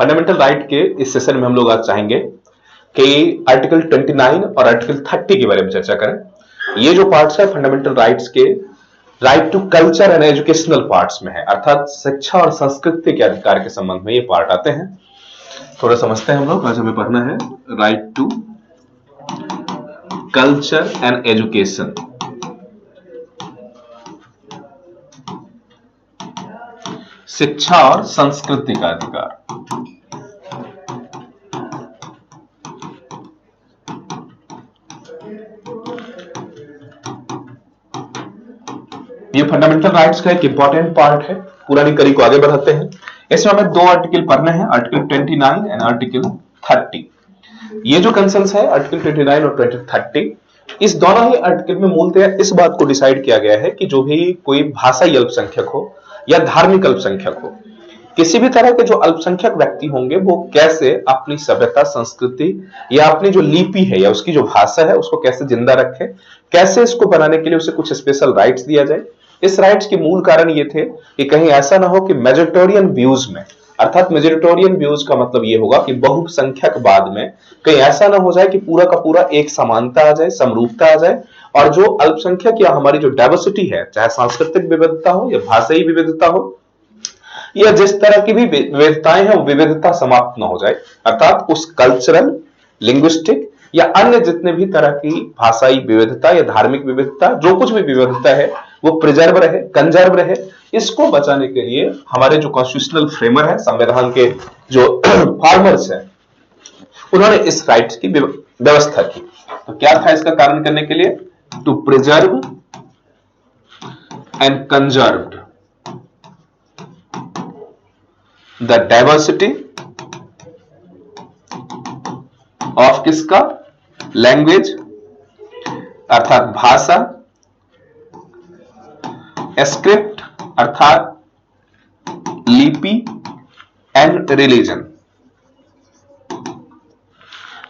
Fundamental right के इस session में हम लोग आज चाहेंगे कि आर्टिकल 29 और आर्टिकल 30 के बारे में चर्चा करें। ये जो पार्ट्स है फंडामेंटल राइट्स के right to culture and educational parts में है, अर्थात शिक्षा और संस्कृति के अधिकार के संबंध में ये पार्ट आते हैं। थोड़ा समझते हैं हम लोग। आज हमें पढ़ना है right to culture and education. शिक्षा और संस्कृति का अधिकार। ये फंडामेंटल राइट्स का एक इंपॉर्टेंट पार्ट है। पुरानी कड़ी को आगे बढ़ाते हैं। इसमें हमें दो आर्टिकल पढ़ने हैं, आर्टिकल 29 एंड आर्टिकल 30। ये जो कंसर्न्स है आर्टिकल 29 और आर्टिकल 30, इस दोनों ही आर्टिकल में मूलतः इस बात को डिसाइड किया गया है कि जो भी कोई भाषाई अल्पसंख्यक हो या धार्मिक अल्पसंख्यक हो, किसी भी तरह के जो अल्पसंख्यक व्यक्ति होंगे वो कैसे अपनी सभ्यता, संस्कृति या अपनी जो लिपि है या उसकी जो भाषा है उसको कैसे जिंदा रखे, कैसे इसको बनाने के लिए उसे कुछ स्पेशल राइट्स दिया जाए। इस राइट्स के मूल कारण ये थे कि कहीं ऐसा ना हो कि मेजोरिटेरियन व्यूज में, अर्थात मेजोरिटेरियन व्यूज का मतलब ये होगा कि बहुसंख्यकवाद में कहीं ऐसा ना हो जाए कि पूरा का पूरा एक समानता आ जाए, समरूपता आ जाए, और जो अल्पसंख्यक या हमारी जो डाइवर्सिटी है, चाहे सांस्कृतिक विविधता हो या भाषाई विविधता हो या जिस तरह की भी विविधताएं हैं, वो विविधता समाप्त ना हो जाए। अर्थात उस कल्चरल, लिंग्विस्टिक या अन्य जितने भी तरह की भाषाई विविधता या धार्मिक विविधता, जो कुछ भी विविधता है वो प्रिजर्व रहे, कंजर्व रहे। इसको बचाने के लिए हमारे जो कॉन्स्टिट्यूशनल फ्रेमर है, संविधान के जो फार्मर्स हैं, उन्होंने इस राइट की व्यवस्था की। तो क्या था इसका कारण करने के लिए? To preserve and conserved the diversity of किसका? लैंग्वेज, अर्थात भाषा, स्क्रिप्ट अर्थात लिपि, एंड रिलीजन,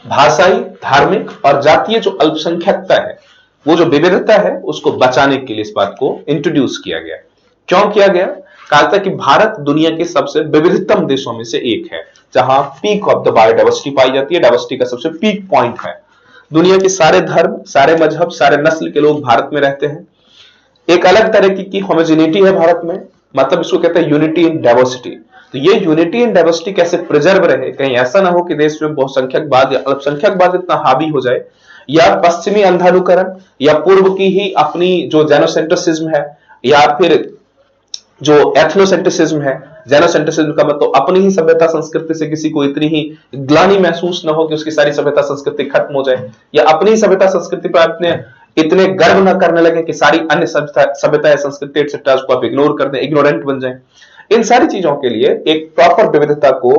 भाषाई, धार्मिक और जातीय जो अल्पसंख्यकता है, वो जो विविधता है, उसको बचाने के लिए इस बात को इंट्रोड्यूस किया गया। क्यों किया गया? कहा था कि भारत दुनिया के सबसे विविधतम देशों में से एक है, जहां पीक ऑफ द बायोडाइवर्सिटी पाई जाती है। डाइवर्सिटी का सबसे पीक पॉइंट है। दुनिया के सारे धर्म, सारे मजहब, सारे नस्ल के लोग भारत में रहते हैं। एक अलग तरह की होमोजेनिटी है भारत में, मतलब इसको कहते हैं यूनिटी इन डाइवर्सिटी। तो ये यूनिटी इन डाइवर्सिटी कैसे प्रिजर्व रहे, कहीं ऐसा ना हो कि देश में बहुसंख्यकवाद या अल्पसंख्यकवाद इतना हावी हो जाए, या पश्चिमी अंधानुकरण या पूर्व की ही अपनी जो जेनोसेंट्रिसिज्म है, या फिर जो एथनोसेंट्रिसिज्म है। जेनोसेंट्रिसिज्म का मतलब अपनी ही सभ्यता संस्कृति से किसी को इतनी ही ग्लानि महसूस न हो कि उसकी सारी सभ्यता संस्कृति खत्म हो जाए, या अपनी सभ्यता संस्कृति पर इतने गर्व न करने लगे कि सारी अन्य सभ्यता या संस्कृति एक्सेट्रा को आप इग्नोर कर दें, इग्नोरेंट बन जाएं। इन सारी चीजों के लिए एक प्रॉपर विविधता को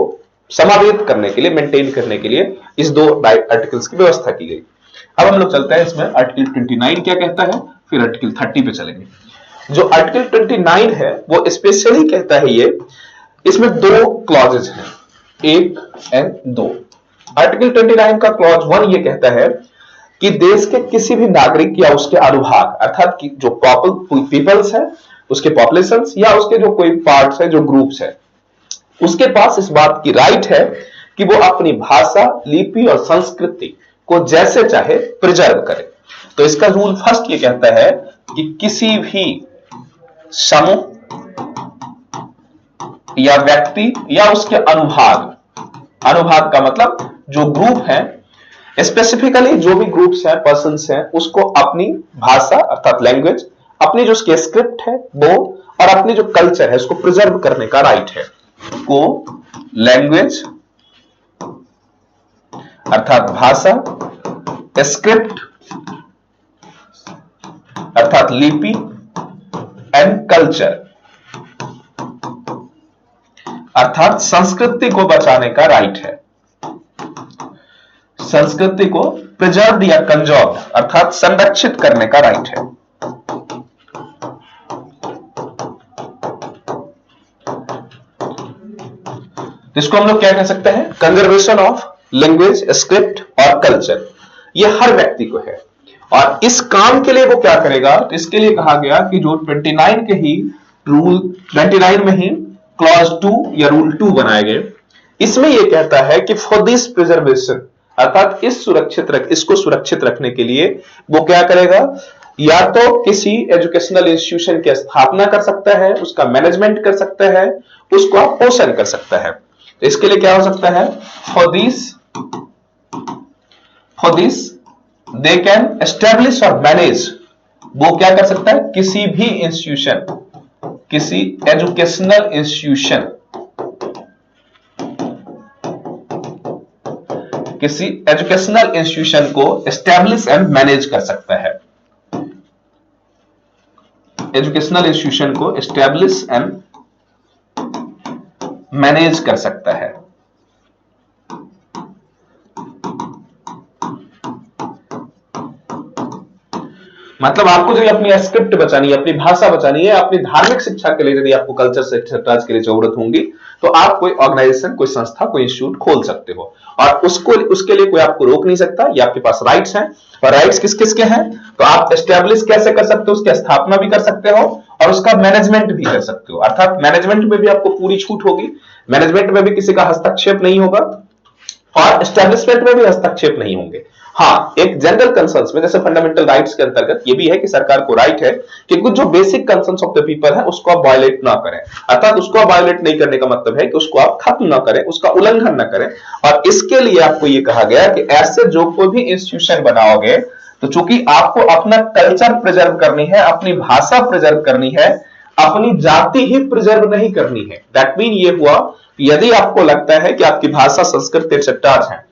समावेत करने के लिए, मेंटेन करने के लिए इस दो आर्टिकल्स की व्यवस्था की गई। अब हम लोग चलते हैं इसमें आर्टिकल 29 क्या कहता है, फिर आर्टिकल 30 पे चलेंगे। जो आर्टिकल 29 है वो स्पेशली कहता है, ये इसमें दो क्लॉजेज हैं, 1 एंड 2। आर्टिकल 29 का क्लॉज 1 ये कहता है कि देश के किसी भी नागरिक या उसके अनुभाग, अर्थात कि जो पीपल्स है, उसके पॉपुलेशंस या उसके जो कोई पार्ट्स है, जो ग्रुप्स है, उसके पास इस बात की राइट है कि वो अपनी भाषा, लिपि और संस्कृति को जैसे चाहे प्रिजर्व करे। तो इसका रूल फर्स्ट ये कहता है कि किसी भी समूह या व्यक्ति या उसके अनुभाग, अनुभाग का मतलब जो ग्रुप है, स्पेसिफिकली जो भी ग्रुप्स हैं, पर्सन्स हैं, उसको अपनी भाषा अर्थात लैंग्वेज, अपनी जो उसकी स्क्रिप्ट है वो, और अपनी जो कल्चर है उसको प्रिजर्व करने का राइट है। को लैंग्वेज अर्थात भाषा, स्क्रिप्ट अर्थात लिपि, एंड कल्चर अर्थात संस्कृति को बचाने का राइट है। संस्कृति को प्रिजर्व या कंजर्व अर्थात संरक्षित करने का राइट है। इसको हम लोग क्या कह सकते हैं? कंजर्वेशन ऑफ लैंग्वेज, स्क्रिप्ट और कल्चर। ये हर व्यक्ति को है, और इस काम के लिए वो क्या करेगा? तो इसके लिए कहा गया कि जो 29 के ही रूल 29 में ही क्लॉज 2 या रूल 2 बनाए गए, इसमें यह कहता है कि फॉर दिस प्रिजर्वेशन, अर्थात इसको सुरक्षित रखने के लिए वो क्या करेगा, या तो किसी एजुकेशनल इंस्टीट्यूशन की स्थापना कर सकता है, उसका मैनेजमेंट कर सकता है, उसका पोषण कर सकता है। तो इसके लिए क्या हो सकता है, for this they can establish और मैनेज, वो क्या कर सकता है, किसी भी इंस्टीट्यूशन, किसी एजुकेशनल इंस्टीट्यूशन, किसी एजुकेशनल इंस्टीट्यूशन को एस्टेब्लिश एंड मैनेज कर सकता है, एजुकेशनल इंस्टीट्यूशन को एस्टेब्लिश एंड मैनेज कर सकता है। मतलब आपको जो अपनी स्क्रिप्ट बचानी है, अपनी भाषा बचानी है, अपनी धार्मिक शिक्षा के लिए यदि आपको कल्चर से एक्सेट्राज के लिए जरूरत होगी, तो आप कोई ऑर्गेनाइजेशन, कोई संस्था, कोई इंस्टीट्यूट खोल सकते हो, और उसके लिए कोई आपको रोक नहीं सकता। ये आपके पास राइट्स हैं, और राइट्स किस किस के हैं, तो आप एस्टेब्लिश कैसे कर सकते हो, उसकी स्थापना भी कर सकते हो और उसका मैनेजमेंट भी कर सकते हो। अर्थात मैनेजमेंट में भी आपको पूरी छूट होगी, मैनेजमेंट में भी किसी का हस्तक्षेप नहीं होगा और एस्टेब्लिशमेंट में भी हस्तक्षेप नहीं होंगे। हाँ, एक जनरल कंसर्न्स में, जैसे फंडामेंटल राइट्स के अंतर्गत ये भी है कि सरकार को राइट है कि कुछ जो basic concerns of the people है उसको आप वायलेट ना करें। अर्थात उसको आप वायलेट नहीं करने का मतलब है कि उसको आप खत्म ना करें, उसका उल्लंघन ना करें। और इसके लिए आपको ये कहा गया कि ऐसे जो कोई भी इंस्टीट्यूशन बनाओगे, तो चूंकि आपको अपना कल्चर प्रिजर्व करनी है, अपनी भाषा प्रिजर्व करनी है, अपनी जाति ही प्रिजर्व नहीं करनी है। दैट मीन ये हुआ, यदि आपको लगता है कि आपकी भाषा, संस्कृत एक्सेट्राज है,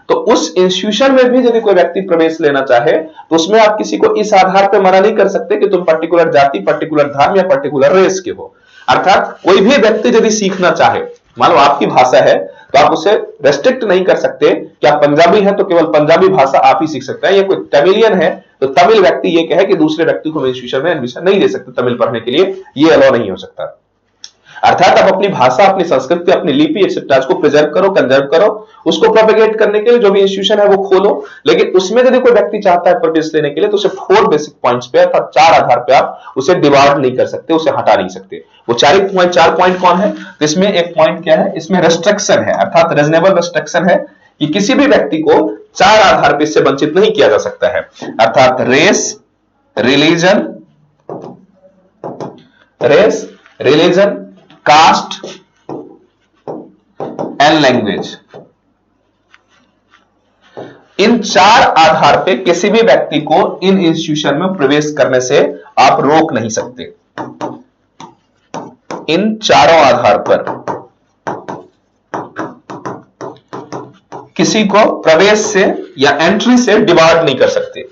तो उस इंस्टीट्यूशन में भी यदि कोई व्यक्ति प्रवेश लेना चाहे, तो उसमें आप किसी को इस आधार पर मना नहीं कर सकते कि तुम पर्टिकुलर जाति, पर्टिकुलर धर्म या पर्टिकुलर रेस के हो। अर्थात कोई भी व्यक्ति यदि सीखना चाहे, मान लो आपकी भाषा है, तो आप उसे रेस्ट्रिक्ट नहीं कर सकते कि आप पंजाबी हैं तो केवल पंजाबी भाषा आप ही सीख सकते हैं, या कोई तमिलियन है तो तमिल व्यक्ति ये कहे कि दूसरे व्यक्ति को इंस्टीट्यूशन में एडमिशन नहीं दे सकते तमिल पढ़ने के लिए, ये अलाउ नहीं हो सकता। अर्थात आप अपनी भाषा, अपनी संस्कृति, अपनी लिपि एक्सेट्रा को प्रिजर्व करो, कंजर्व करो, उसको प्रोपेगेट करने के लिए जो भी इंस्टीट्यूशन है वो खोलो। लेकिन उसमें यदि कोई व्यक्ति चाहता है प्रवेश लेने के लिए, तो उसे 4 बेसिक पॉइंट्स पे, अर्थात 4 आधार पे आप उसे डिवाइड नहीं कर सकते, उसे हटा नहीं सकते। वो 4 पॉइंट कौन है, तो इसमें एक पॉइंट क्या है, इसमें रेस्ट्रिक्शन है, अर्थात रीजनेबल रेस्ट्रिक्शन है कि किसी भी व्यक्ति को 4 आधार पे इससे वंचित नहीं किया जा सकता है। अर्थात race, religion, caste and language, इन 4 आधार पे किसी भी व्यक्ति को इन इंस्टीट्यूशन में प्रवेश करने से आप रोक नहीं सकते। इन चारों आधार पर किसी को प्रवेश से या एंट्री से डिबार्ड नहीं कर सकते,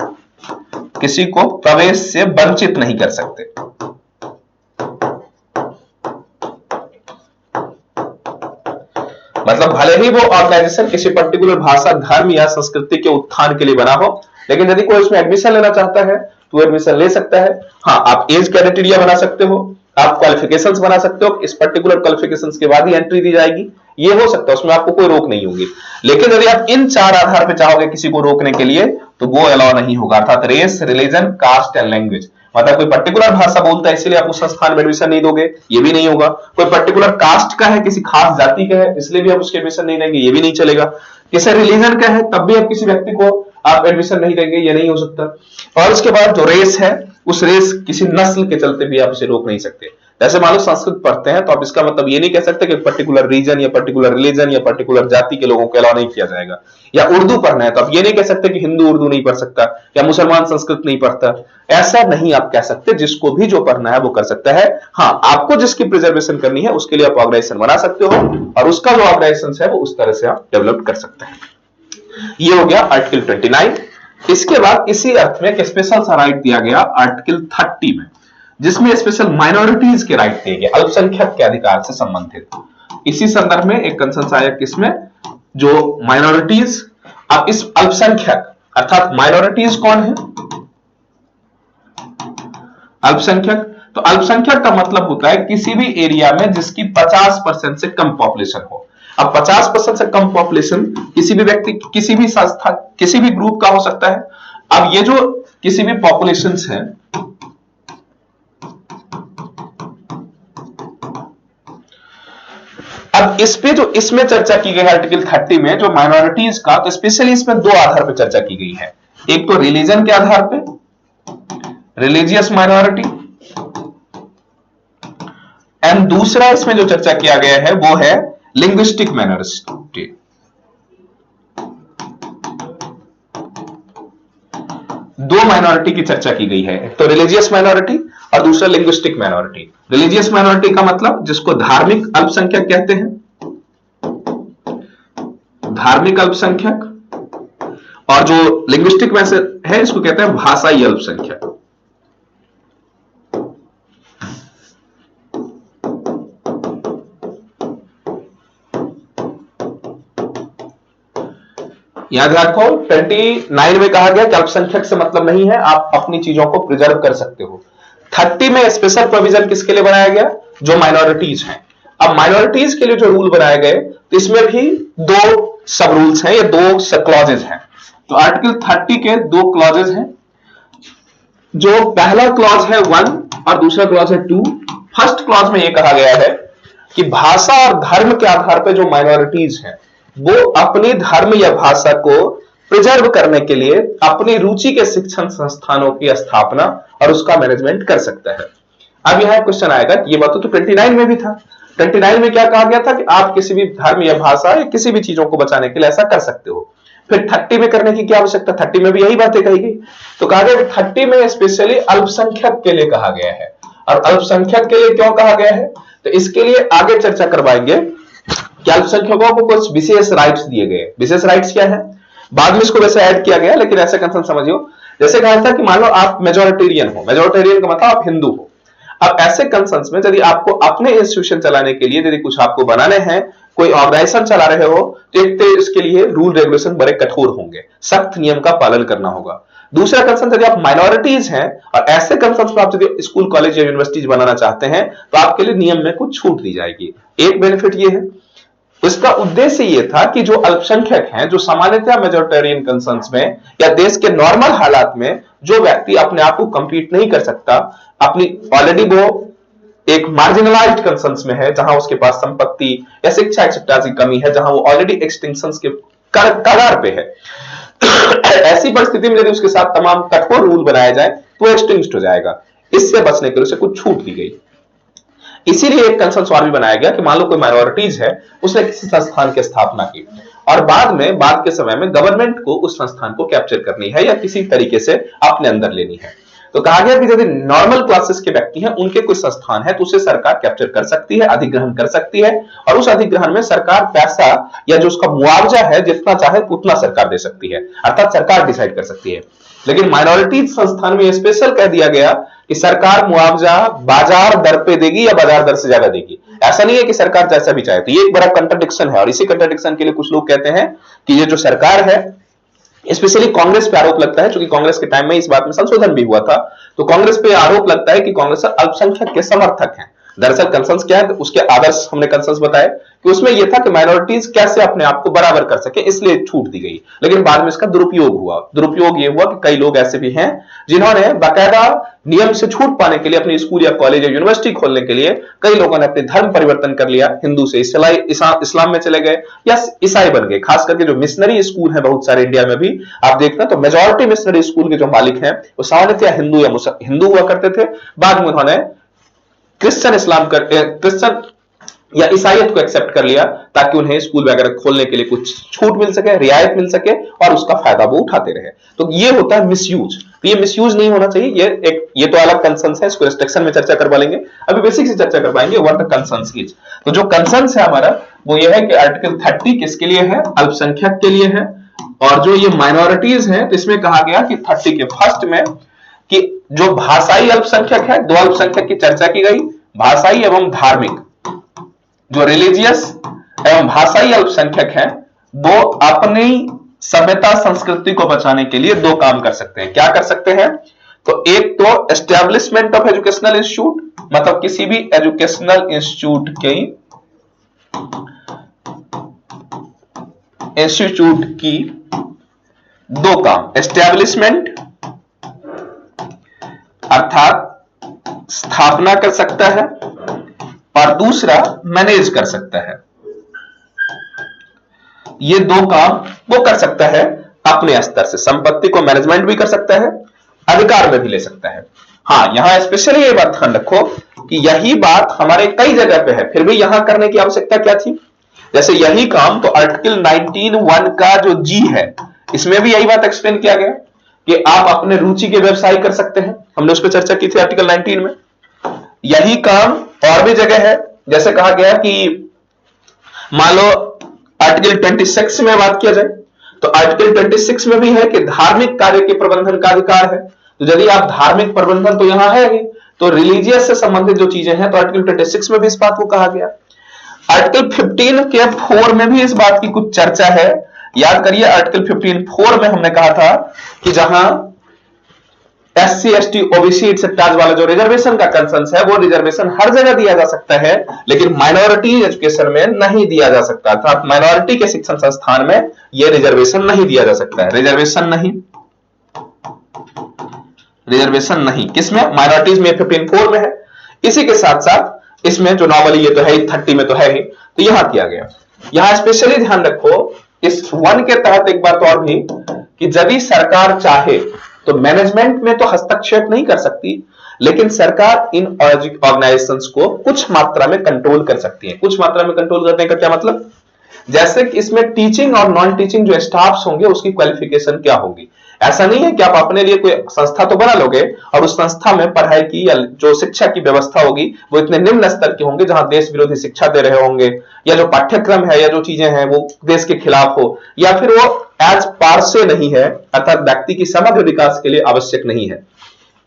किसी को प्रवेश से वंचित नहीं कर सकते। मतलब भले ही वो ऑर्गेनाइजेशन किसी पर्टिकुलर भाषा, धर्म या संस्कृति के उत्थान के लिए बना हो, लेकिन यदि कोई उसमें एडमिशन लेना चाहता है तो एडमिशन ले सकता है। हाँ, आप एज क्राइटेरिया बना सकते हो, आप क्वालिफिकेशंस बना सकते हो, इस पर्टिकुलर क्वालिफिकेशंस के बाद ही एंट्री दी जाएगी, ये हो सकता है, उसमें आपको कोई रोक नहीं होगी। लेकिन यदि आप इन 4 आधार पर चाहोगे किसी को रोकने के लिए, तो वो अलाउ नहीं होगा। अर्थात race, religion, caste and language, मतलब कोई पर्टिकुलर भाषा बोलता है इसलिए आप उस संस्थान में एडमिशन नहीं दोगे, ये भी नहीं होगा। कोई पर्टिकुलर कास्ट का है, किसी खास जाति का है, इसलिए भी आप उसके एडमिशन नहीं देंगे, ये भी नहीं चलेगा। किसी रिलीजन का है तब भी आप किसी व्यक्ति को आप एडमिशन नहीं देंगे, ये नहीं हो सकता। और उसके बाद जो रेस है, उस रेस, किसी नस्ल के चलते भी आप उसे रोक नहीं सकते। जैसे मान लो संस्कृत पढ़ते हैं, तो आप इसका मतलब ये नहीं कह सकते कि पर्टिकुलर रीजन या पर्टिकुलर रिलीजन या पर्टिकुलर जाति के लोगों को अलाउ नहीं किया जाएगा। या उर्दू पढ़ना है, तो आप ये नहीं कह सकते कि हिंदू उर्दू नहीं पढ़ सकता या मुसलमान संस्कृत नहीं पढ़ता, ऐसा नहीं आप कह सकते। जिसको भी जो पढ़ना है वो कर सकता है। हाँ, आपको जिसकी प्रिजर्वेशन करनी है उसके लिए आप ऑर्गेनाइजेशन बना सकते हो, और उसका जो ऑर्गेनाइजेशन है वो उस तरह से आप डेवलप कर सकते हैं। ये हो गया आर्टिकल 29। इसके बाद इसी अर्थ में एक स्पेशल सा राइट दिया गया आर्टिकल 30 में, जिसमें स्पेशल माइनॉरिटीज के राइट दिए गए, अल्पसंख्यक के अधिकार से संबंधित। इसी संदर्भ में एक कंसर्न आया किसमें, जो माइनॉरिटीज। अब इस अल्पसंख्यक, अर्थात माइनॉरिटीज कौन है, अल्पसंख्यक। तो अल्पसंख्यक का मतलब होता है किसी भी एरिया में जिसकी 50% से कम पॉपुलेशन हो। अब 50% से कम पॉपुलेशन किसी भी व्यक्ति, किसी भी संस्था, किसी भी ग्रुप का हो सकता है। अब ये जो किसी भी पॉपुलेशंस हैं, अब अब इस पे जो इसमें चर्चा की गई है आर्टिकल 30 में जो माइनॉरिटीज का, तो स्पेशली इसमें दो आधार पर चर्चा की गई है। एक तो रिलीजन के आधार पे, रिलीजियस माइनॉरिटी, एंड दूसरा इसमें जो चर्चा किया गया है वो है लिंग्विस्टिक माइनॉरिटी। दो माइनॉरिटी की चर्चा की गई है, एक तो रिलीजियस माइनॉरिटी और दूसरा लिंग्विस्टिक माइनॉरिटी। रिलीजियस माइनॉरिटी का मतलब जिसको धार्मिक अल्पसंख्यक कहते हैं, धार्मिक अल्पसंख्यक, और जो लिंग्विस्टिक में से है इसको कहते हैं भाषाई अल्पसंख्यक। याद रखो 29 में कहा गया कि अल्पसंख्यक से मतलब नहीं है, आप अपनी चीजों को प्रिजर्व कर सकते हो। 30 में स्पेशल प्रोविजन किसके लिए बनाया गया, जो माइनॉरिटीज हैं। अब माइनॉरिटीज के लिए जो रूल बनाए गए तो इसमें भी दो सब रूल्स हैं, ये दो क्लॉजेज हैं। तो आर्टिकल 30 के दो क्लॉजेज हैं। जो पहला क्लॉज है 1 और दूसरा क्लॉज है 2। फर्स्ट क्लॉज में यह कहा गया है कि भाषा और धर्म के आधार पर जो माइनॉरिटीज हैं वो अपनी धर्म या भाषा को प्रिजर्व करने के लिए अपनी रुचि के शिक्षण संस्थानों की स्थापना और उसका मैनेजमेंट कर सकता है। अब यहां क्वेश्चन आएगा कि ये बात तो 29 में भी था। 29 में क्या कहा गया था कि आप किसी भी धर्म या भाषा या किसी भी चीजों को बचाने के लिए ऐसा कर सकते हो। फिर 30 में करने की क्या आवश्यकता, 30 में भी यही बातें कही गई। तो कहा गया कि 30 में स्पेशली अल्पसंख्यक के लिए कहा गया है। और अल्पसंख्यक के लिए क्यों कहा गया है, तो इसके लिए आगे चर्चा करवाएंगे कि अल्पसंख्यकों को कुछ विशेष राइट्स दिए गए। विशेष राइट्स क्या है, बाद में इसको वैसे ऐड किया गया, लेकिन ऐसे कंसर्न समझियो। जैसे कहा था कि मान लो आप मेजोरिटेरियन हो, मेजोरिटेरियन का मतलब आप हिंदू हो। अब ऐसे कंसर्न्स में यदि आपको अपने इंस्टीट्यूशन चलाने के लिए यदि कुछ आपको बनाने हैं, कोई ऑर्गेनाइजेशन चला रहे हो, तो एक तो इसके लिए रूल रेगुलेशन बड़े कठोर होंगे, सख्त नियम का पालन करना होगा। दूसरा कंसर्न, यदि आप माइनॉरिटीज हैं और ऐसे कंसर्न्स पर आप यदि स्कूल कॉलेज या यूनिवर्सिटीज बनाना चाहते हैं तो आपके लिए नियम में कुछ छूट दी जाएगी। एक बेनिफिट ये है। इसका उद्देश्य यह था कि जो अल्पसंख्यक हैं, जो सामान्यतः मेजोरिटेरियन कंसर्न्स में या देश के नॉर्मल हालात में जो व्यक्ति अपने आप को कंपीट नहीं कर सकता, अपनी ऑलरेडी वो एक मार्जिनलाइज्ड कंसर्न्स में है, जहां उसके पास संपत्ति या शिक्षा एक्सेट्रा की कमी है, जहां वो ऑलरेडी एक्सटिंक्शन के कगार पे है, ऐसी परिस्थिति में यदि उसके साथ तमाम कठोर रूल बनाए जाए तो एक्सटिंक्ट हो जाएगा। इससे बचने के लिए उसे कुछ छूट दी गई। इसीलिए एक कंसर्न और भी बनाया गया कि मान लो कोई माइनॉरिटीज है, उसने किसी संस्थान की स्थापना की और बाद के समय में गवर्नमेंट को उस संस्थान को कैप्चर करनी है या किसी तरीके से अपने अंदर लेनी है। तो कहा गया कि यदि नॉर्मल क्लासेस के व्यक्ति हैं, उनके कोई संस्थान है, तो उसे सरकार कैप्चर कर सकती है, अधिग्रहण कर सकती है, और उस अधिग्रहण में सरकार पैसा या जो उसका मुआवजा है जितना चाहे उतना सरकार दे सकती है, अर्थात सरकार डिसाइड कर सकती है। लेकिन माइनॉरिटी संस्थान में स्पेशल कह दिया गया कि सरकार मुआवजा बाजार दर पे देगी या बाजार दर से ज्यादा देगी। ऐसा नहीं है कि सरकार जैसा भी चाहे। तो ये एक बड़ा कंट्राडिक्शन है, और इसी कंट्राडिक्शन के लिए कुछ लोग कहते हैं कि ये जो सरकार है, स्पेशली कांग्रेस पे आरोप लगता है, क्योंकि कांग्रेस के टाइम में इस बात में संशोधन भी हुआ था, तो कांग्रेस पे आरोप लगता है कि कांग्रेस अल्पसंख्यक के समर्थक हैं। दरअसल कंसर्न्स क्या है, तो उसके आदर्श हमने कंसर्न्स बताए कि उसमें यह था कि माइनॉरिटीज कैसे अपने आप को बराबर कर सके, इसलिए छूट दी गई। लेकिन बाद में इसका दुरुपयोग हुआ। दुरुपयोग यह हुआ कि कई लोग ऐसे भी हैं जिन्होंने बाकायदा नियम से छूट पाने के लिए अपनी स्कूल या कॉलेज या यूनिवर्सिटी खोलने के लिए कई लोगों ने अपने धर्म परिवर्तन कर लिया, हिंदू से इस्लाम में चले गए या ईसाई बन गए। खास करके जो मिशनरी स्कूल है बहुत सारे इंडिया में भी आप देखना, तो मेजॉरिटी मिशनरी स्कूल के जो मालिक हैं वो सामान्यतः हिंदू हुआ करते थे। बाद में उन्होंने क्रिश्चियन या ईसाइयत को एक्सेप्ट कर लिया ताकि उन्हें स्कूल वगैरह खोलने के लिए कुछ छूट मिल सके, रियायत मिल सके, और उसका फायदा वो उठाते रहे। तो ये होता है मिसयूज। तो ये मिसयूज नहीं होना चाहिए। ये तो अलग कंसर्न्स है, इसको रिस्ट्रिक्शन में चर्चा करवा लेंगे। अभी बेसिक से चर्चा करवाएंगे व्हाट द कंसर्न्स इज। तो जो कंसर्न्स है हमारा वो ये है कि आर्टिकल 30 किसके लिए है, अल्पसंख्यक के लिए है। और जो ये माइनॉरिटीज है, तो इसमें कहा गया कि 30 के फर्स्ट में कि जो भाषाई अल्पसंख्यक है, दो अल्पसंख्यक की चर्चा की गई, भाषाई एवं धार्मिक। जो रिलीजियस एवं भाषाई अल्पसंख्यक हैं वो अपनी सभ्यता संस्कृति को बचाने के लिए दो काम कर सकते हैं। क्या कर सकते हैं, तो एक तो एस्टेब्लिशमेंट ऑफ एजुकेशनल इंस्टीट्यूट, मतलब किसी भी एजुकेशनल इंस्टीट्यूट की दो काम, एस्टेब्लिशमेंट अर्थात स्थापना कर सकता है, और दूसरा मैनेज कर सकता है। ये दो काम वो कर सकता है अपने स्तर से। संपत्ति को मैनेजमेंट भी कर सकता है, अधिकार में भी ले सकता है। हाँ, यहां स्पेशली ये बात ध्यान रखो कि यही बात हमारे कई जगह पे है, फिर भी यहां करने की आवश्यकता क्या थी? जैसे यही काम तो आर्टिकल 19(1) का जो जी है, इसमें भी यही बात एक्सप्लेन किया गया कि आप अपने रुचि के व्यवसाय कर सकते हैं। हमने उस पर चर्चा की थी आर्टिकल 19 में। यही काम और भी जगह है, जैसे कहा गया कि मान लो आर्टिकल 26 में बात किया जाए तो आर्टिकल 26 में भी है कि धार्मिक कार्य के प्रबंधन का अधिकार है। तो यदि आप धार्मिक प्रबंधन तो यहां है ही, तो रिलीजियस से संबंधित जो चीजें हैं तो आर्टिकल 26 में भी इस बात को कहा गया। आर्टिकल 15 के 4 में भी इस बात की कुछ चर्चा है। याद करिए आर्टिकल 15(4) में हमने कहा था कि जहां SC ST OBC एटसेट्राज वाला जो रिजर्वेशन का कंसर्न है, वो रिजर्वेशन हर जगह दिया जा सकता है, लेकिन माइनॉरिटी एजुकेशन में नहीं दिया जा सकता। अर्थात माइनॉरिटी के शिक्षण संस्थान में यह रिजर्वेशन नहीं दिया जा सकता है। रिजर्वेशन नहीं किसमें? माइनॉरिटीज में 15(4) में है। इसी के साथ साथ इसमें जो नॉर्मली ये तो है 30 में तो है ही, तो यहां किया गया। यहां स्पेशली ध्यान रखो इस 1 के तहत एक बात और भी कि यदि सरकार चाहे तो मैनेजमेंट में तो हस्तक्षेप नहीं कर सकती, लेकिन सरकार इन ऑर्गेनाइजेशंस को कुछ मात्रा में कंट्रोल कर सकती है। कुछ मात्रा में कंट्रोल करने का क्या मतलब? जैसे कि इसमें टीचिंग और नॉन टीचिंग जो स्टाफ्स होंगे उसकी क्वालिफिकेशन क्या होगी। ऐसा नहीं है कि आप अपने लिए कोई संस्था तो बना लोगे और उस संस्था में पढ़ाई की या जो शिक्षा की व्यवस्था होगी वो इतने निम्न स्तर के होंगे जहां देश विरोधी शिक्षा दे रहे होंगे, या जो पाठ्यक्रम है या जो चीजें हैं वो देश के खिलाफ हो, या फिर वो एज पार्श्व नहीं है, अर्थात व्यक्ति की समग्र विकास के लिए आवश्यक नहीं है।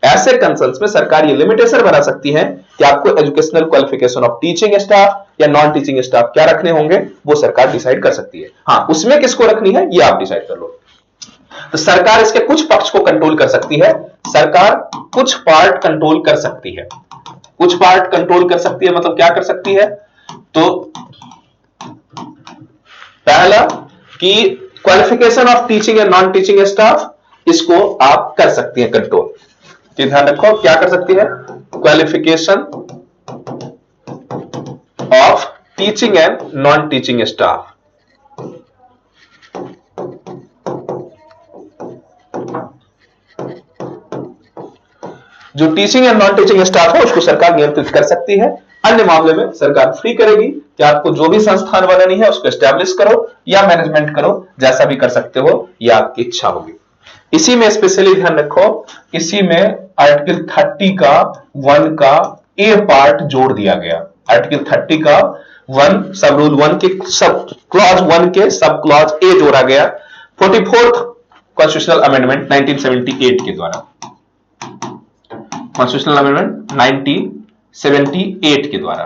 ऐसे कंसर्न्स में सरकार ये लिमिटेशन बना सकती है कि आपको educational qualification of teaching staff या नॉन टीचिंग स्टाफ क्या रखने होंगे, वो सरकार डिसाइड कर सकती है। हाँ, उसमें किसको रखनी है ये आप डिसाइड कर लो। तो सरकार इसके कुछ पक्ष को कंट्रोल कर सकती है, सरकार कुछ पार्ट कंट्रोल कर सकती है। कुछ पार्ट कंट्रोल कर सकती है मतलब क्या कर सकती है? तो पहला कि qualification of teaching and non teaching staff, इसको आप कर सकती है कंट्रोल। ध्यान रखो क्या कर सकती है? Qualification of teaching and non teaching staff. जो teaching and non teaching staff है उसको सरकार नियंत्रित कर सकती है। अन्य मामले में सरकार फ्री करेगी कि आपको जो भी संस्थान बनानी है उसको एस्टैब्लिश करो या मैनेजमेंट करो, जैसा भी कर सकते हो, यह आपकी इच्छा होगी। इसी में स्पेशली ध्यान रखो, इसी में आर्टिकल 30 का 1 का ए पार्ट जोड़ दिया गया। आर्टिकल 30 का 1 सब रूल 1 के सब क्लॉज 1 के सब क्लॉज ए जोड़ा गया 44th कॉन्स्टिट्यूशनल अमेंडमेंट 1978 के द्वारा। कॉन्स्टिट्यूशनल अमेंडमेंट 1978 के द्वारा।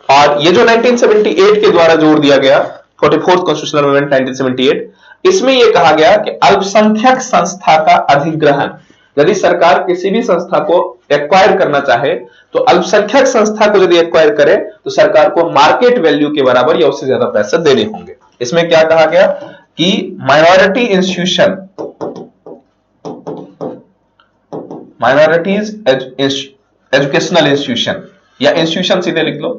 और ये जो 1978 के द्वारा जोड़ दिया गया 44th कॉन्स्टिट्यूशनल अमेंडमेंट 1978, इसमें यह कहा गया कि अल्पसंख्यक संस्था का अधिग्रहण, यदि सरकार किसी भी संस्था को एक्वायर करना चाहे तो अल्पसंख्यक संस्था को यदि एक्वायर करे तो सरकार को मार्केट वैल्यू के बराबर या उससे ज्यादा पैसे देने होंगे। इसमें क्या कहा गया कि minority institution, minorities educational institution या इंस्टीट्यूशन सीधे लिख लो,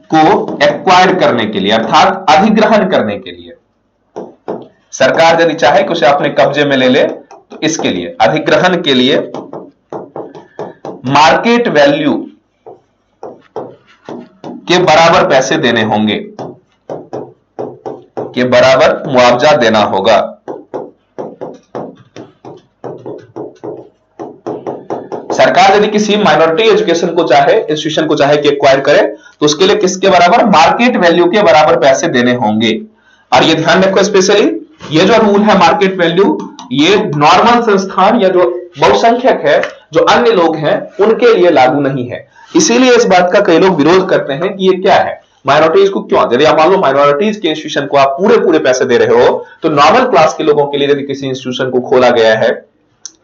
को एक्वायर करने के लिए अर्थात अधिग्रहण करने के लिए सरकार यदि चाहे कि उसे अपने कब्जे में ले ले तो इसके लिए अधिग्रहण के लिए मार्केट वैल्यू के बराबर पैसे देने होंगे, के बराबर मुआवजा देना होगा। सरकार यदि किसी माइनॉरिटी एजुकेशन को चाहे, इंस्टीट्यूशन को चाहे कि एक्वायर करे तो उसके लिए किसके बराबर? मार्केट वैल्यू के बराबर पैसे देने होंगे। और ये ध्यान रखो स्पेशली ये जो रूल है मार्केट वैल्यू, ये नॉर्मल संस्थान या जो बहुसंख्यक है, जो अन्य लोग हैं, उनके लिए लागू नहीं है। इसीलिए इस बात का कई लोग विरोध करते हैं कि ये क्या है, माइनॉरिटीज को क्यों? यदि आप मान लो माइनॉरिटीज के इंस्टीट्यूशन को आप पूरे पैसे दे रहे हो तो नॉर्मल क्लास के लोगों के लिए यदि किसी इंस्टीट्यूशन को खोला गया है,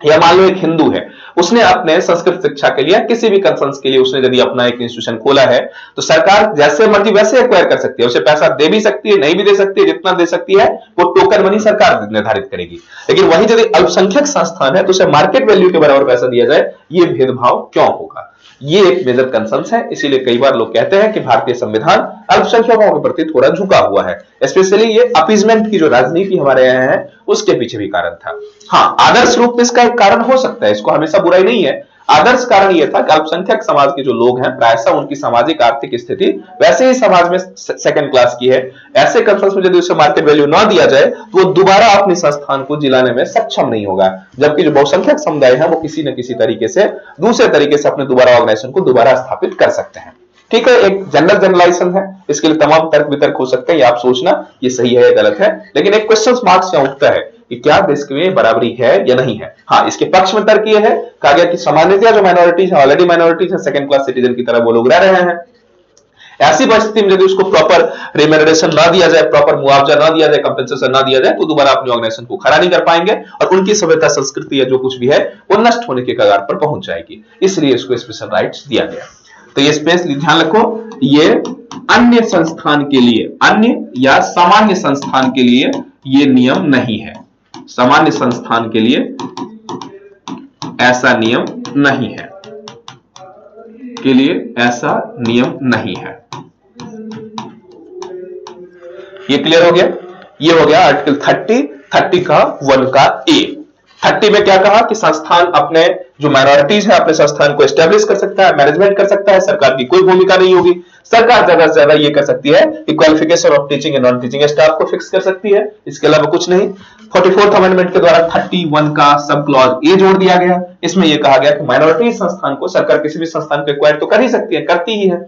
या मान लो एक हिंदू है उसने अपने संस्कृत शिक्षा के लिए किसी भी कंसर्न्स के लिए उसने यदि अपना एक इंस्टीट्यूशन खोला है तो सरकार जैसे मर्जी वैसे एक्वायर कर सकती है, उसे पैसा दे भी सकती है, नहीं भी दे सकती है, जितना दे सकती है वो टोकन मनी सरकार निर्धारित करेगी। लेकिन वही यदि अल्पसंख्यक संस्थान है तो उसे मार्केट वैल्यू के बराबर पैसा दिया जाए, ये भेदभाव क्यों होगा? ये एक मेजर कंसर्न है। इसीलिए कई बार लोग कहते हैं कि भारतीय संविधान अल्पसंख्यकों के प्रति थोड़ा झुका हुआ है। स्पेशली ये अपीजमेंट की जो राजनीति हमारे यहाँ है उसके पीछे भी कारण था। हाँ, आदर्श रूप में इसका एक कारण हो सकता है, इसको हमेशा बुराई नहीं है। आदर्श कारण यह था कि अल्पसंख्यक समाज के जो लोग हैं प्रायः उनकी सामाजिक आर्थिक स्थिति वैसे ही समाज में सेकंड क्लास की है। ऐसे कंसर्न्स में यदि उसे मार्केट वैल्यू ना दिया जाए तो वो दोबारा अपने संस्थान को जिलाने में सक्षम नहीं होगा। जबकि जो बहुसंख्यक समुदाय है वो किसी न किसी तरीके से दूसरे तरीके से अपने दोबारा ऑर्गेनाइजेशन को दोबारा स्थापित कर सकते हैं। ठीक है, एक जनरलाइजेशन है, इसके लिए तमाम तर्क वितर्क हो सकते हैं, ये आप सोचना ये सही है या गलत है, लेकिन एक क्वेश्चन मार्क्स यहाँ उठता है कि क्या देश में बराबरी है या नहीं है। हाँ, इसके पक्ष में तर्क ये है, कहा गया कि सामान्यतः जो माइनॉरिटीज है, ऑलरेडी माइनॉरिटीज है, सेकंड क्लास सिटीजन की तरह वो लोग रह रहे हैं। ऐसी परिस्थिति में यदि उसको प्रॉपर रेम्यूनरेशन ना दिया जाए, प्रॉपर मुआवजा ना दिया जाए, कंपेंसेशन ना दिया जाए, तो दोबारा अपनी ऑर्गेनाइजेशन को खड़ा नहीं कर पाएंगे और उनकी सभ्यता संस्कृति या जो कुछ भी है वो नष्ट होने के कगार पर पहुंच जाएगी। इसलिए इसको स्पेशल राइट्स दिया गया। तो ये स्पेशली ध्यान रखो, ये अन्य संस्थान के लिए, अन्य या सामान्य संस्थान के लिए ये नियम नहीं है। सामान्य संस्थान के लिए ऐसा नियम नहीं है, के लिए ऐसा नियम नहीं है। ये क्लियर हो गया? ये हो गया आर्टिकल 30 का 1 का ए। 30 में क्या कहा कि संस्थान अपने जो माइनॉरिटीज है अपने संस्थान को एस्टेब्लिश कर सकता है, मैनेजमेंट कर सकता है, सरकार की कोई भूमिका नहीं होगी। सरकार ज्यादा से ज्यादा ये कर सकती है कि qualification of teaching and non teaching staff को फिक्स कर सकती है, इसके अलावा कुछ नहीं। 44th अमेंडमेंट के द्वारा 31 का सब क्लॉज ए जोड़ दिया गया। इसमें यह कहा गया कि माइनॉरिटी संस्थान को सरकार किसी भी संस्थान को एक्वायर तो कर ही सकती है, करती ही है,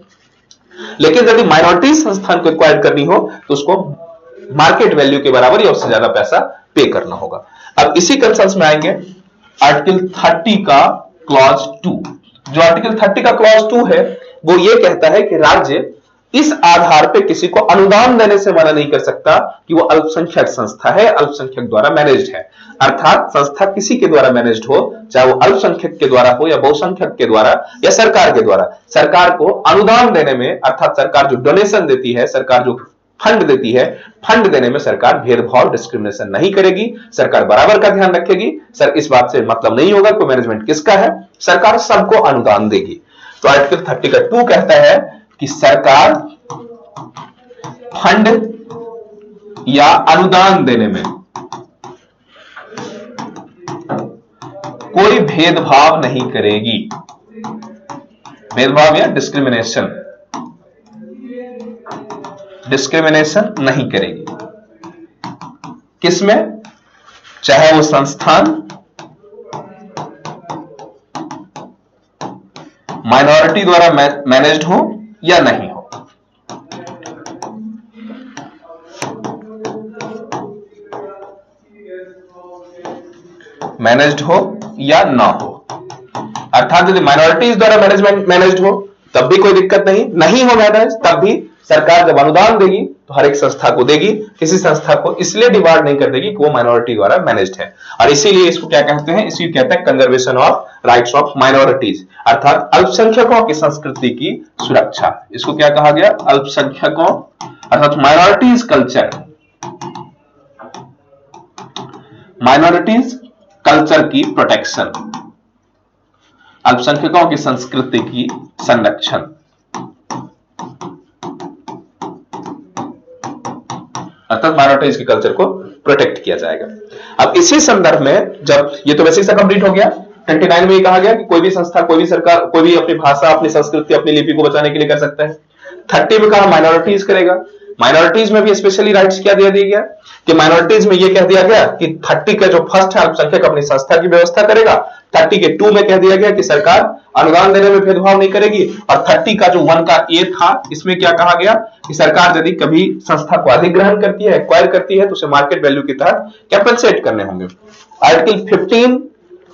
लेकिन यदि माइनॉरिटी संस्थान को एक्वायर करनी हो तो उसको मार्केट वैल्यू के बराबर या उससे ज्यादा पैसा पे करना होगा। अब इसी कंसर्न्स में आएंगे आर्टिकल 30 का क्लॉज 2। जो आर्टिकल 30 का क्लॉज 2 है वो ये कहता है कि राज्य इस आधार पे किसी को अनुदान देने से मना नहीं कर सकता कि वो अल्पसंख्यक संस्था है, अल्पसंख्यक द्वारा मैनेज्ड है। अर्थात संस्था किसी के द्वारा मैनेज्ड हो, चाहे वो अल्पसंख्यक के द्वारा हो या बहुसंख्यक के द्वारा या सरकार के द्वारा, सरकार को अनुदान देने में, अर्थात सरकार जो डोनेशन देती है, सरकार जो फंड देती है, फंड देने में सरकार भेदभाव डिस्क्रिमिनेशन नहीं करेगी, सरकार बराबर का ध्यान रखेगी। सर इस बात से मतलब नहीं होगा कोई मैनेजमेंट किसका है, सरकार सबको अनुदान देगी। तो आर्टिकल 30 का 2 कहता है कि सरकार फंड या अनुदान देने में कोई भेदभाव नहीं करेगी, भेदभाव या डिस्क्रिमिनेशन नहीं करेगी। किसमें? चाहे वो संस्थान माइनॉरिटी द्वारा मैनेज्ड हो या नहीं हो। मैनेज्ड हो या ना हो, अर्थात यदि माइनॉरिटीज द्वारा मैनेज्ड हो तब भी कोई दिक्कत नहीं हो मैनेज, तब भी सरकार जब अनुदान देगी तो हर एक संस्था को देगी, किसी संस्था को इसलिए डिवाइड नहीं कर देगी कि वो माइनॉरिटी द्वारा मैनेज्ड है। और इसीलिए इसको क्या कहते हैं? इसी कहते हैं conservation of rights of minorities, अर्थात अल्पसंख्यकों की संस्कृति की सुरक्षा। इसको क्या कहा गया? अल्पसंख्यकों अर्थात माइनॉरिटीज कल्चर, माइनॉरिटीज कल्चर की प्रोटेक्शन, अल्पसंख्यकों की संस्कृति की संरक्षण, अर्थात माइनॉरिटीज के कल्चर को प्रोटेक्ट किया जाएगा। अब इसी संदर्भ में जब ये तो बेसिक सा कंप्लीट हो गया, 29 में ये कहा गया कि कोई भी संस्था, कोई भी सरकार, कोई भी अपनी भाषा, अपनी संस्कृति, अपनी लिपि को बचाने के लिए कर सकता है। 30 में कहा माइनॉरिटीज करेगा। माइनॉरिटीज में भी स्पेशली राइट्स क्या दिया गया कि माइनॉरिटीज में ये कह दिया गया कि 30 का जो फर्स्ट है अल्पसंख्यक अपनी संस्था की व्यवस्था करेगा। 30 के 2 में कह दिया गया कि सरकार अनुदान देने में भेदभाव नहीं करेगी। और 30 का जो 1 का ए था इसमें क्या कहा गया कि सरकार यदि कभी संस्था को अधिग्रहण करती है, एक्वायर करती है, तो उसे मार्केट वैल्यू के तहत कैंपेंसेट करने होंगे। आर्टिकल 15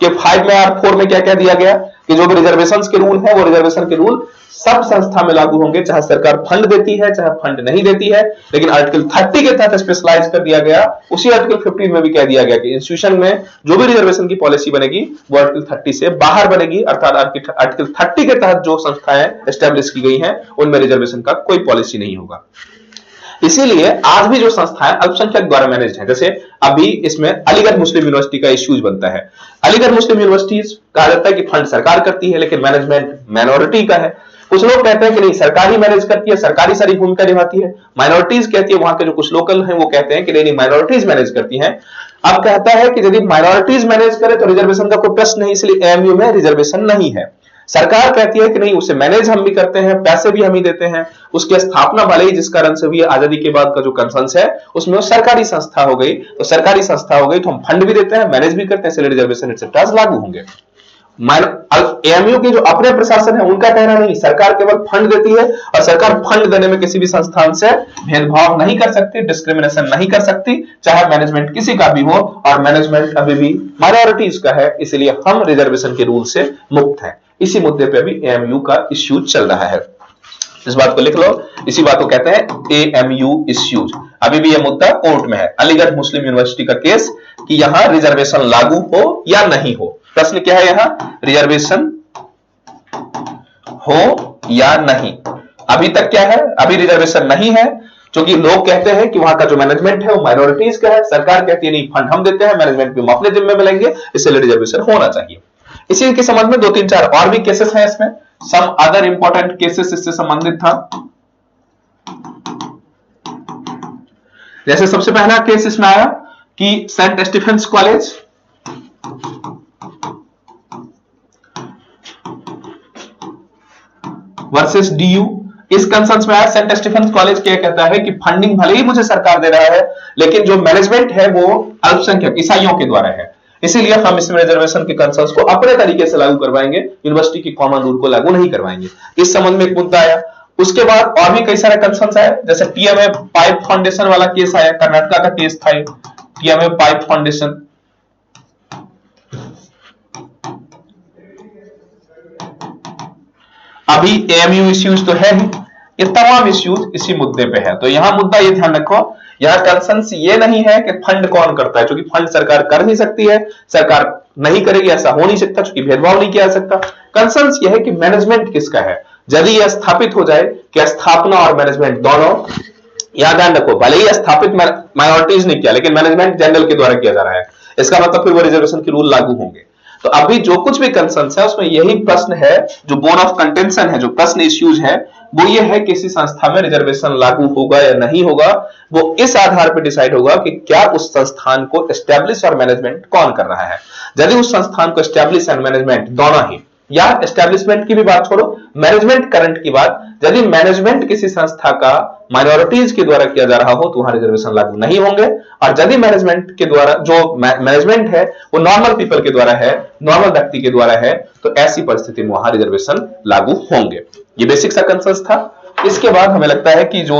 के 5 में और 4 में क्या कह दिया गया कि जो भी रिजर्वेशन के रूल है वो रिजर्वेशन के रूल सब संस्था में लागू होंगे, चाहे सरकार फंड देती है चाहे फंड नहीं देती है। लेकिन आर्टिकल 30 के तहत स्पेशलाइज कर दिया गया। उसी आर्टिकल 15 में भी कह दिया गया कि इंस्टीट्यूशन में जो भी रिजर्वेशन की पॉलिसी बनेगी वो आर्टिकल 30 से बाहर बनेगी, अर्थात आर्टिकल 30 के तहत जो संस्थाएं एस्टेब्लिश की गई हैं उनमें रिजर्वेशन का कोई पॉलिसी नहीं होगा। इसीलिए आज भी जो संस्थाएं अल्पसंख्यक द्वारा मैनेज हैं, जैसे अभी इसमें अलीगढ़ मुस्लिम यूनिवर्सिटी का इश्यूज बनता है। अलीगढ़ मुस्लिम यूनिवर्सिटी कहा जाता है कि फंड सरकार करती है लेकिन मैनेजमेंट माइनॉरिटी का है। कुछ लोग कहते हैं कि नहीं, सरकार ही मैनेज करती है, सरकारी सारी भूमिका निभाती है। माइनॉरिटीज कहती है, वहां के जो कुछ लोकल हैं वो कहते हैं कि नहीं, माइनॉरिटीज मैनेज करती हैं। अब कहता है कि यदि माइनॉरिटीज मैनेज करे तो रिजर्वेशन का कोई प्रश्न नहीं, इसलिए एएमयू में रिजर्वेशन नहीं है। सरकार कहती है कि नहीं, उसे मैनेज हम भी करते हैं, पैसे भी हम ही देते हैं। उसकी स्थापना भले ही जिस कारण से हुई, आजादी के बाद का जो कंसेंस है उसमें वो सरकारी संस्था हो गई, तो सरकारी संस्था हो गई तो हम फंड भी देते हैं, मैनेज भी करते हैं, इसलिए रिजर्वेशन एक्सेट्रा लागू होंगे। एएमयू के जो अपने प्रशासन है उनका कहना नहीं, सरकार केवल फंड देती है और सरकार फंड देने में किसी भी संस्थान से भेदभाव नहीं कर सकती, डिस्क्रिमिनेशन नहीं कर सकती, चाहे मैनेजमेंट किसी का भी हो, और मैनेजमेंट अभी भी माइनॉरिटीज का है, इसलिए हम रिजर्वेशन के रूल से मुक्त हैं। इसी मुद्दे पे भी एएमयू का इश्यू चल रहा है, इस बात को लिख लो। इसी बात को कहते हैं एएमयू इश्यूज। अभी भी यह मुद्दा कोर्ट में है, अलीगढ़ मुस्लिम यूनिवर्सिटी का केस कि यहां रिजर्वेशन लागू हो या नहीं हो। प्रश्न क्या है यहां, रिजर्वेशन हो या नहीं। अभी तक क्या है, अभी रिजर्वेशन नहीं है, क्योंकि लोग कहते हैं कि वहां का जो मैनेजमेंट है वो माइनॉरिटीज का है, सरकार कहती है नहीं, फंड हम देते हैं, मैनेजमेंट भी हम अपने जिम्मे में लेंगे, इसलिए रिजर्वेशन होना चाहिए। इसी के संबंध में 2-3-4 और भी केसेस हैं इसमें, सम अदर इंपॉर्टेंट केसेस इससे संबंधित था। जैसे सबसे पहला केस इसमें आया कि Saint Stephen's College versus DU. इस कंसर्न में आया, सेंट स्टीफेंस कॉलेज क्या कहता है कि फंडिंग भले ही मुझे सरकार दे रहा है लेकिन जो मैनेजमेंट है वो अल्पसंख्यक ईसाइयों के द्वारा है, इसीलिए हम इसमें रिजर्वेशन के कंसर्न्स को अपने तरीके से लागू करवाएंगे, यूनिवर्सिटी की कॉमन रूल को लागू नहीं करवाएंगे। इस संबंध में एक मुद्दा आया। उसके बाद और भी कई सारे कंसर्न्स आए, जैसे टीएमए पाइप फाउंडेशन वाला केस आया, कर्नाटक का केस था टीएमए पाइप फाउंडेशन। अभी एएमयू इश्यूज तो है ही, ये तमाम इश्यूज इसी मुद्दे पे है। तो यहां मुद्दा ये ध्यान रखो, यहां कंसर्न्स ये नहीं है कि फंड कौन करता है, क्योंकि फंड सरकार कर नहीं सकती है, सरकार नहीं करेगी, ऐसा हो नहीं सकता, क्योंकि भेदभाव नहीं किया जा सकता। कंसर्न्स ये है कि मैनेजमेंट किसका है। यदि यह स्थापित हो जाए कि स्थापना और मैनेजमेंट दोनों, यहां ध्यान रखो, भले ही स्थापित माइनॉरिटीज ने किया लेकिन मैनेजमेंट जनरल के द्वारा किया जा रहा है, इसका मतलब फिर वो रिजर्वेशन के रूल लागू होंगे। तो अभी जो कुछ भी कंसर्न्स है उसमें यही प्रश्न है, जो बोन ऑफ कंटेंशन है, जो प्रश्न इश्यूज है वो ये है कि किसी संस्था में रिजर्वेशन लागू होगा या नहीं होगा, वो इस आधार पर डिसाइड होगा कि क्या उस संस्थान को एस्टेब्लिश और मैनेजमेंट कौन कर रहा है। यदि उस संस्थान को एस्टेब्लिश एंड मैनेजमेंट दोनों ही, या एस्टेब्लिशमेंट की भी बात छोड़ो, मैनेजमेंट करंट की बात, यदि मैनेजमेंट किसी संस्था का माइनॉरिटीज के द्वारा किया जा रहा हो तो वहां रिजर्वेशन लागू नहीं होंगे, और यदि मैनेजमेंट के द्वारा, जो मैनेजमेंट है वो नॉर्मल पीपल के द्वारा है, नॉर्मल व्यक्ति के द्वारा है, तो ऐसी परिस्थिति में वहां रिजर्वेशन लागू होंगे। ये बेसिक सा कंसेंसस था। इसके बाद हमें लगता है कि जो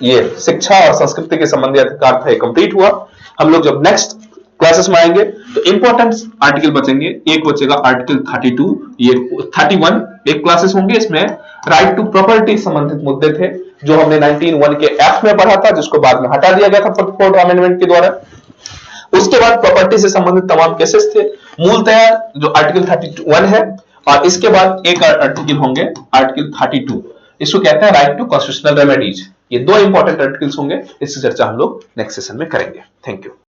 ये शिक्षा और संस्कृति के संबंधी अधिकार था कंप्लीट हुआ। हम लोग जब नेक्स्ट क्लासेस में आएंगे तो इंपॉर्टेंट आर्टिकल बचेंगे, एक बचेगा आर्टिकल 32, ये 31 एक क्लासेस होंगे, इसमें राइट टू प्रॉपर्टी संबंधित मुद्दे थे जो हमने 19(1) के एफ में पढ़ा था, जिसको बाद में हटा दिया गया था 44th अमेंडमेंट के द्वारा। उसके बाद प्रॉपर्टी से संबंधित तमाम केसेस थे, मूलतः जो आर्टिकल 31 है, और इसके बाद एक आर्टिकल होंगे आर्टिकल 32, इसको कहते हैं राइट टू कॉन्स्टिट्यूशनल रेमेडीज। ये दो इंपॉर्टेंट आर्टिकल्स होंगे, इसकी चर्चा हम लोग नेक्स्ट सेशन में करेंगे। Thank you.